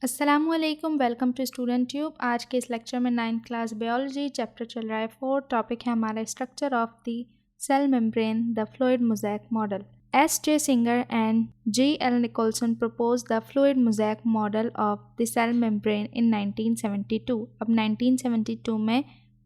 अस्सलामुअलैकुम, welcome to student tube. आज के इस लेक्चर में 9th क्लास बायोलॉजी चैप्टर चल रहा है 4। टॉपिक है हमारा structure of the cell membrane, the fluid mosaic model. S.J. Singer and G.L. Nicholson proposed the fluid mosaic model of the cell membrane in 1972। अब 1972 में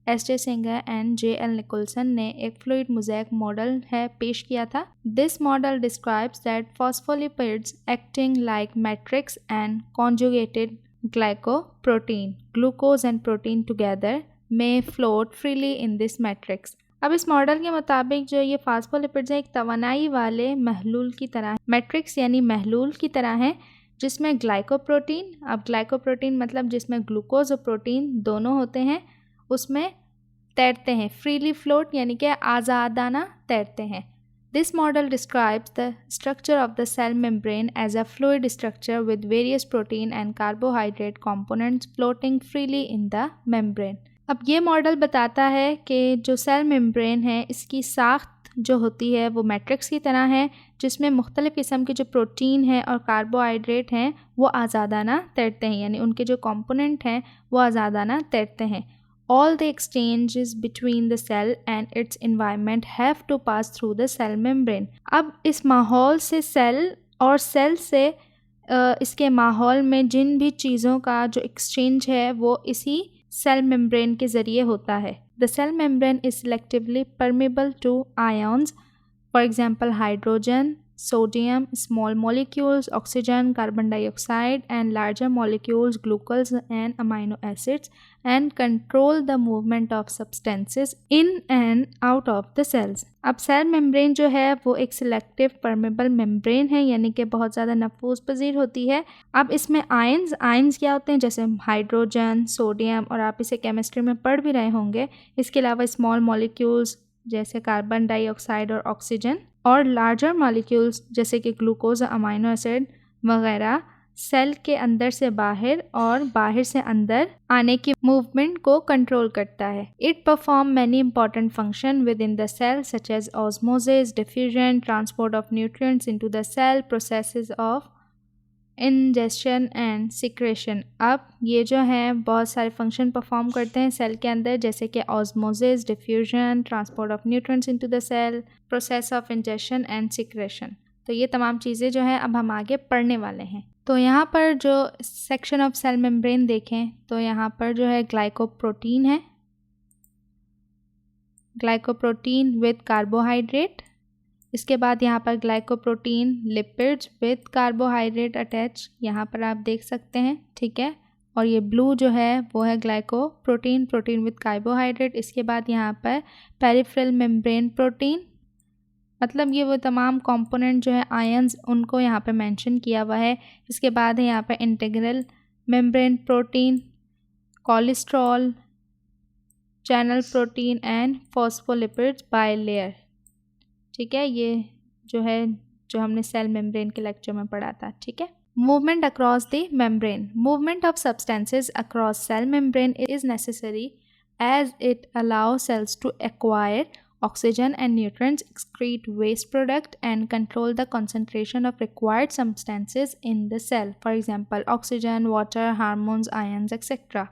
S.J. Singer and J.L. Nicholson ने एक fluid mosaic model है पेश किया था। This model describes that phospholipids acting like matrix and conjugated glycoprotein, glucose and protein together may float freely in this matrix। अब इस मॉडल के मुताबिक जो ये फास्फोलिपिड्स है एक तवानाई वाले महलूल की तरह, मैट्रिक्स यानी महलूल की तरह है, जिसमें ग्लाइकोप्रोटीन, अब ग्लाइकोप्रोटीन मतलब जिसमें ग्लूकोज और प्रोटीन दोनों होते हैं, उसमें तैरते हैं। फ्रीली फ्लोट यानी कि आज़ादाना तैरते हैं। This model describes the structure of the cell membrane as a fluid structure with various protein and carbohydrate components floating freely in the membrane. अब ये मॉडल बताता है कि जो सेल मेम्ब्रेन है इसकी साख्त जो होती है वो मैट्रिक्स की तरह है, जिसमें मुख्तलिफ़ किस्म के जो प्रोटीन हैं और कार्बोहाइड्रेट हैं वो आज़ादाना तैरते हैं, यानी उनके जो कंपोनेंट हैं वो आज़ादाना तैरते हैं। All the exchanges between the cell and its environment have to pass through the cell membrane। अब इस माहौल से सेल और सेल से इसके माहौल में जिन भी चीज़ों का जो एक्सचेंज है वो इसी सेल मेम्ब्रेन के ज़रिए होता है। The cell membrane is selectively permeable to ions, for example hydrogen, sodium, small molecules, oxygen, carbon dioxide and larger molecules, glucose and amino acids, and control the movement of substances in and out of the cells। अब cell membrane जो है वो एक selective permeable membrane है, यानी कि बहुत ज़्यादा नफूज पजीर होती है। अब इसमें आयंस क्या होते हैं, जैसे हाइड्रोजन, सोडियम, और आप इसे केमिस्ट्री में पढ़ भी रहे होंगे। इसके अलावा स्मॉल मॉलिक्यूल्स जैसे कार्बन डाइऑक्साइड और ऑक्सीजन, और लार्जर मॉलिक्यूल्स जैसे कि ग्लूकोज, अमाइनो एसिड वगैरह सेल के अंदर से बाहर और बाहर से अंदर आने की मूवमेंट को कंट्रोल करता है। It perform many important function within the cell such as osmosis, diffusion, transport of nutrients into the cell, processes of ingestion and secretion. अब ये जो हैं बहुत सारे फंक्शन परफॉर्म करते हैं सेल के अंदर, जैसे कि osmosis, diffusion, transport of nutrients into the cell, process of ingestion and secretion. तो ये तमाम चीज़ें जो हैं अब हम आगे पढ़ने वाले हैं। तो यहाँ पर जो सेक्शन ऑफ सेल मेम्ब्रेन देखें तो यहाँ पर जो है ग्लाइकोप्रोटीन है, ग्लाइकोप्रोटीन विद कार्बोहाइड्रेट। इसके बाद यहाँ पर glycoprotein lipids with carbohydrate attach, यहाँ पर आप देख सकते हैं, ठीक है। और ये ब्लू जो है वो है ग्लाइकोप्रोटीन, प्रोटीन विद कार्बोहाइड्रेट। इसके बाद यहाँ पर पेरिफेरल मेम्ब्रेन प्रोटीन, मतलब ये वो तमाम कंपोनेंट जो है आयंस उनको यहाँ पे मेंशन किया हुआ है। इसके बाद है यहाँ पे integral membrane protein, cholesterol, channel protein and phospholipids by layer, ठीक है। ये जो है जो हमने सेल मेम्ब्रेन के लेक्चर में पढ़ा था, ठीक है। Movement across the membrane, movement of substances across cell membrane is necessary as it allow cells to acquire oxygen and nutrients, excrete waste product and control the concentration of required substances in the cell, for example oxygen, water, hormones, ions, etc.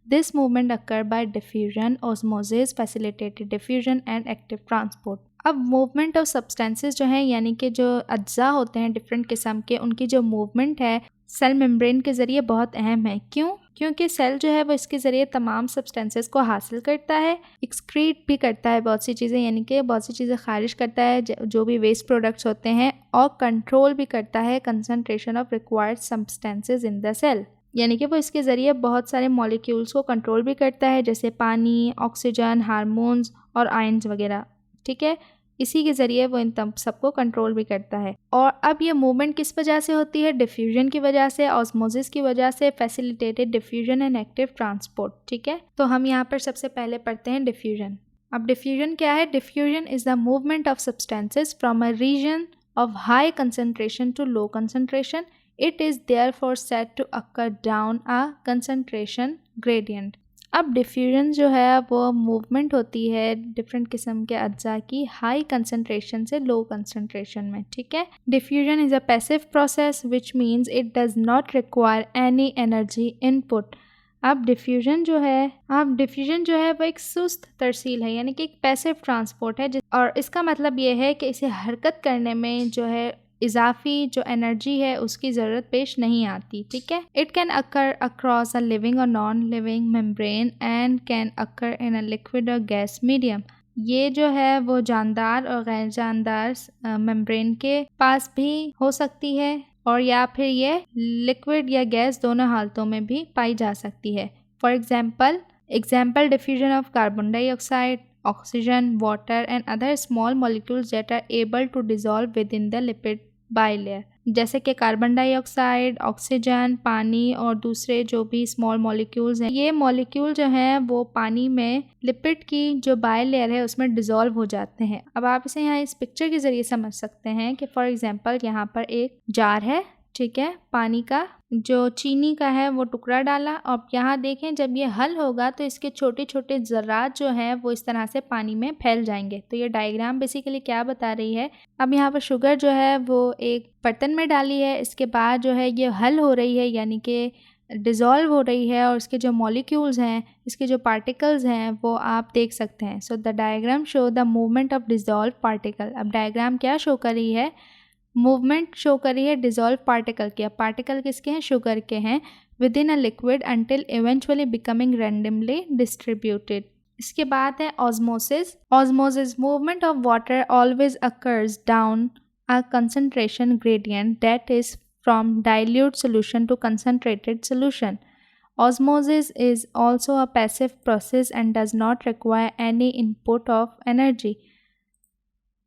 This movement occur by diffusion, osmosis, facilitated diffusion and active transport। अब movement of substances जो हैं, यानी कि जो अज्जा होते हैं different किस्म के, उनकी जो मूवमेंट है सेल मेम्ब्रेन के ज़रिए बहुत अहम है। क्यों? क्योंकि सेल जो है वो इसके ज़रिए तमाम सब्सटेंसेस को हासिल करता है, एक्सक्रीट भी करता है बहुत सी चीज़ें, यानी कि बहुत सी चीज़ें खारिज करता है जो भी वेस्ट प्रोडक्ट्स होते हैं, और कंट्रोल भी करता है concentration of required substances in the cell, यानी कि वो इसके ज़रिए बहुत सारे मॉलिक्यूल्स को कंट्रोल भी करता है, जैसे पानी, ऑक्सीजन, हार्मोन्स और आयंस वगैरह, ठीक है। इसी के ज़रिए वो इन तब सबको कंट्रोल भी करता है। और अब ये मूवमेंट किस वजह से होती है? डिफ्यूजन की वजह से, ऑस्मोसिस की वजह से, facilitated diffusion and active transport, ठीक है। तो हम यहाँ पर सबसे पहले पढ़ते हैं डिफ्यूजन। अब डिफ्यूजन क्या है? Diffusion is the movement of substances from a region of high concentration to low concentration. It is therefore said to occur down a concentration gradient। अब डिफ्यूजन जो है वो मूवमेंट होती है डिफरेंट किस्म के अज्जा की हाई कंसनट्रेशन से लो कंसनट्रेशन में, ठीक है। Diffusion is a passive process which means it does not require any energy input. अब डिफ्यूजन जो है वो एक सुस्त तरसील है, यानी कि एक पैसिव ट्रांसपोर्ट है और इसका मतलब ये है कि इसे हरकत करने में जो है इजाफी जो एनर्जी है उसकी ज़रूरत पेश नहीं आती, ठीक है। It can occur across a living और non living membrane and can occur in a liquid और गैस मीडियम। ये जो है वो जानदार और गैर जानदार मेम्ब्रेन के पास भी हो सकती है और या फिर ये लिक्विड या गैस दोनों हालतों में भी पाई जा सकती है। For example diffusion of carbon dioxide, oxygen, water and other small molecules that are able to dissolve within the lipid bilayer, जैसे कि कार्बन डाइऑक्साइड, ऑक्सीजन, पानी और दूसरे जो भी स्मॉल मॉलिक्यूल्स हैं, ये मॉलिक्यूल जो हैं वो पानी में लिपिड की जो बाय लेयर है उसमें डिसॉल्व हो जाते हैं। अब आप इसे यहाँ इस पिक्चर के ज़रिए समझ सकते हैं कि फॉर एग्जांपल यहाँ पर एक जार है, ठीक है, पानी का जो चीनी का है वो टुकड़ा डाला और यहाँ देखें जब ये हल होगा तो इसके छोटे छोटे ज़र्रात जो हैं वो इस तरह से पानी में फैल जाएंगे। तो ये डायग्राम बेसिकली क्या बता रही है, अब यहाँ पर शुगर जो है वो एक बर्तन में डाली है, इसके बाद जो है ये हल हो रही है यानी कि डिज़ोल्व हो रही है और इसके जो मॉलिक्यूल्स हैं, इसके जो पार्टिकल्स हैं वो आप देख सकते हैं। So the diagram show the movement of dissolve particle. अब डायग्राम क्या शो कर रही है, मूवमेंट शो कर रही है डिज़ोल्व पार्टिकल की। अब पार्टिकल किसके हैं, शुगर के हैं, with in a liquid until eventually becoming randomly distributed. इसके बाद है osmosis movement of water always occurs down a concentration gradient that is from dilute solution to concentrated solution. Osmosis is also a passive process and does not require any input of energy.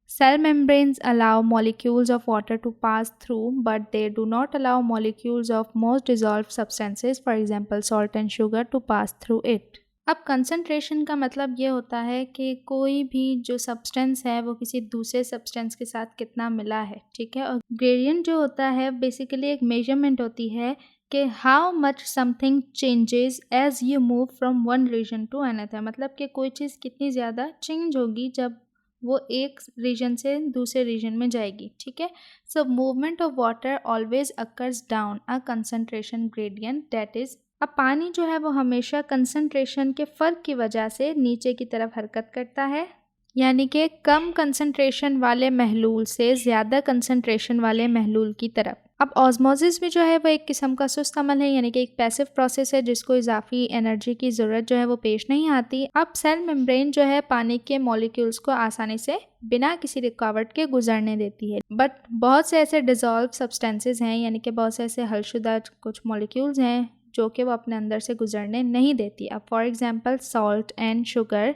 Cell membranes allow molecules of water to pass through, but they do not allow molecules of most dissolved substances, for example salt and sugar, to pass through it. अब concentration का मतलब ये होता है कि कोई भी जो सब्सटेंस है वो किसी दूसरे सब्सटेंस के साथ कितना मिला है, ठीक है। और ग्रेडियंट जो होता है बेसिकली एक मेजरमेंट होती है कि how much something changes as you move from one region to another, मतलब कि कोई चीज़ कितनी ज़्यादा चेंज होगी जब वो एक रीजन से दूसरे रीजन में जाएगी, ठीक है। So movement of water always occurs down a concentration gradient that is, अब पानी जो है वो हमेशा कंसंट्रेशन के फ़र्क की वजह से नीचे की तरफ हरकत करता है, यानी कि कम कंसंट्रेशन वाले महलूल से ज़्यादा कंसंट्रेशन वाले महलूल की तरफ। अब ऑस्मोसिस भी जो है वो एक किस्म का सुस्त अमल है, यानी कि एक पैसिव प्रोसेस है जिसको इजाफी एनर्जी की ज़रूरत जो है वो पेश नहीं आती। अब सेल मेम्ब्रेन जो है पानी के मॉलिक्यूल्स को आसानी से बिना किसी रुकावट के गुजरने देती है, बट बहुत से ऐसे डिज़ोल्व सब्सटेंसेस हैं, यानी कि बहुत से ऐसे हलशुदा कुछ मॉलिक्यूल्स हैं जो कि वो अपने अंदर से गुजरने नहीं देती। अब for example salt and sugar,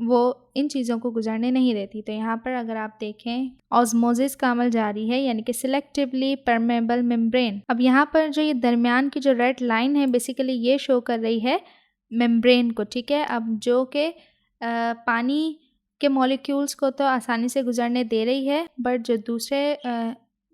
वो इन चीज़ों को गुजरने नहीं देती। तो यहाँ पर अगर आप देखें ऑस्मोसिस का अमल जारी है, यानी कि सिलेक्टिवली परमेबल मेम्ब्रेन। अब यहाँ पर जो ये दरमियान की जो रेड लाइन है बेसिकली ये शो कर रही है मेम्ब्रेन को, ठीक है। अब जो कि पानी के मॉलिक्यूल्स को तो आसानी से गुजरने दे रही है, बट जो दूसरे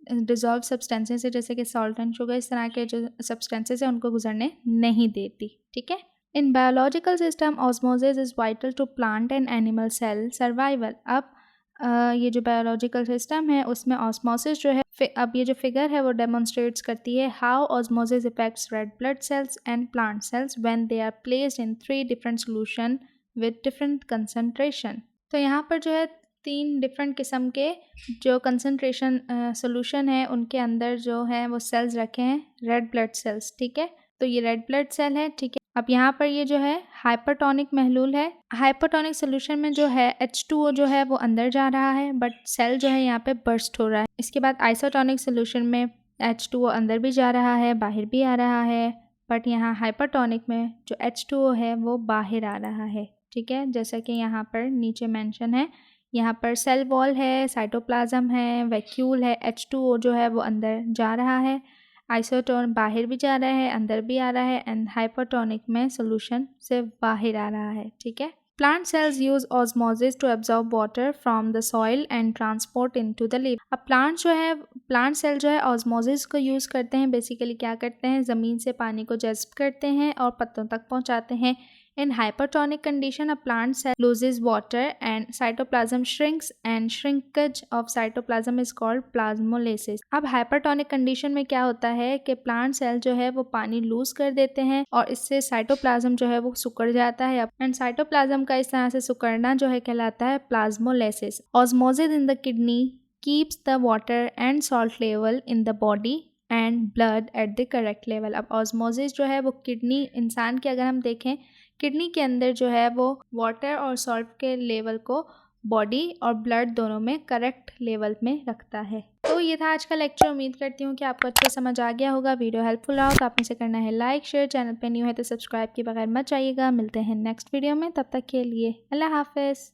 डिज़ोल्व सब्सटेंसेस है जैसे कि सॉल्ट एंड शुगर, इस तरह के जो सब्सटेंसेस हैं उनको गुजरने नहीं देती, ठीक है। In biological system osmosis is vital to plant and animal cell survival. अब ये जो बायोलॉजिकल सिस्टम है उसमें ऑस्मोसिस जो है, अब ये जो फिगर है वो डेमोन्स्ट्रेट्स करती है how osmosis effects red blood cells and plant cells when they are placed in 3 different solution with different concentration. तो यहाँ पर जो है 3 डिफरेंट किस्म के जो कंसंट्रेशन सोल्यूशन है उनके अंदर जो है वो सेल्स रखे हैं, रेड ब्लड सेल्स, ठीक है। तो ये रेड ब्लड सेल है, ठीक है। अब यहाँ पर ये जो है हाइपरटोनिक महलूल है, हाइपरटोनिक सोल्यूशन में जो है H2O जो है वो अंदर जा रहा है, बट सेल जो है यहाँ पे बर्स्ट हो रहा है। इसके बाद आइसोटोनिक सोल्यूशन में H2O अंदर भी जा रहा है, बाहर भी आ रहा है, बट यहाँ हाइपरटोनिक में जो H2O है वो बाहर आ रहा है, ठीक है। जैसा कि यहाँ पर नीचे मेंशन है, यहाँ पर सेल वॉल है, साइटोप्लाज्म है, वैक्यूल है, H2O जो है वो अंदर जा रहा है, आइसोटोन बाहर भी जा रहा है, अंदर भी आ रहा है, एंड हाइपरटोनिक में सोल्यूशन से बाहर आ रहा है, ठीक है। Plant cells use osmosis to absorb water from the soil and transport into the leaf. अब प्लांट सेल जो है ऑस्मोसिस को यूज़ करते हैं, बेसिकली क्या करते हैं, ज़मीन से पानी को जज्ब करते हैं और पत्तों तक पहुंचाते हैं। In hypertonic condition, a plant cell loses water and cytoplasm shrinks, and shrinkage of cytoplasm is called plasmolysis. अब hypertonic condition में क्या होता है कि प्लांट सेल जो है वो पानी लूज कर देते हैं और इससे साइटोप्लाज्म जो है वो सिकुड़ जाता है, एंड साइटोप्लाज्म का इस तरह से सिकुड़ना जो है कहलाता है plasmolysis. Osmosis in the kidney keeps the water and salt level in the body and blood at the correct level. अब ऑस्मोसिस जो है वो किडनी, इंसान की अगर हम देखें, किडनी के अंदर जो है वो वाटर और सॉल्ट के लेवल को बॉडी और ब्लड दोनों में करेक्ट लेवल में रखता है. तो ये था आज का लेक्चर. उम्मीद करती हूँ कि आपको अच्छे समझ आ गया होगा. वीडियो हेल्पफुल रहा हो तो आपने से करना है लाइक शेयर. चैनल पे न्यू है तो सब्सक्राइब के बगैर मत जाइएगा. मिलते हैं नेक्स्ट वीडियो में. तब तक के लिए अल्लाह हाफिज़.